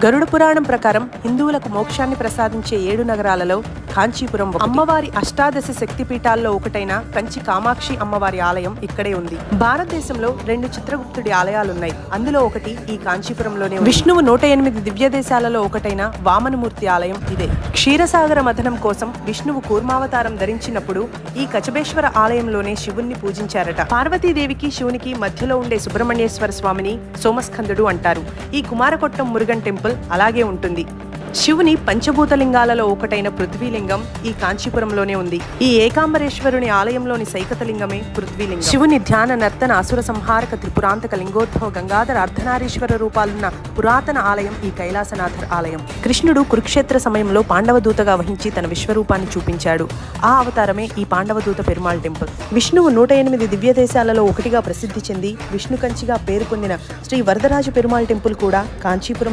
గరుడ పురాణం ప్రకారం హిందువులకు మోక్షాన్ని ప్రసాదించే 7 నగరాలలో కాంచీపురం ఒకటి. అమ్మవారి అష్టాదశ శక్తిపీఠాల్లో ఒకటైన కంచి కామాక్షి అమ్మవారి ఆలయం ఇక్కడే ఉంది. భారతదేశంలో 2 చిత్రగుప్తుడి ఆలయాలున్నాయి. అందులో ఒకటి ఈ కాంచీపురంలోనే ఉంది. విష్ణువు 108 దివ్య దేశాలలో ఒకటైన వామనమూర్తి ఆలయం ఇదే. క్షీరసాగర మథనం కోసం విష్ణువు కూర్మావతారం ధరించినప్పుడు ఈ కచబేశ్వర ఆలయంలోనే శివుణ్ణి పూజించారట. పార్వతీదేవికి శివునికి మధ్యలో ఉండే సుబ్రహ్మణ్యేశ్వర స్వామిని సోమస్కందుడు అంటారు. ఈ కుమారకొట్టం మురుగన్ టెంపుల్ అలాగే ఉంటుంది. శివుని పంచభూతలింగాలలో ఒకటైన పృథ్వీలింగం ఈ కాంచీపురంలోనే ఉంది. ఈ ఏకాంబరేశ్వరుని ఆలయంలోని సైకతలింగమే పృథ్వీలింగం. శివుని ధ్యాన నర్తన అసుర సంహారక త్రిపురాంతక లింగోద్భవ గంగాధర అర్ధనారీశ్వర రూపాలున్న పురాతన ఆలయం ఈ కైలాసనాథర్ ఆలయం. కృష్ణుడు కురుక్షేత్ర సమయంలో పాండవ దూతగా వహించి తన విశ్వరూపాన్ని చూపించాడు. ఆ అవతారమే ఈ పాండవ దూత పెరుమాళ్ టెంపుల్. విష్ణువు 108 దివ్య దేశాలలో ఒకటిగా ప్రసిద్ధి చెంది విష్ణు కంచిగా పేరు పొందిన శ్రీ వరదరాజ పెరుమాళ్ టెంపుల్ కూడా కాంచీపురం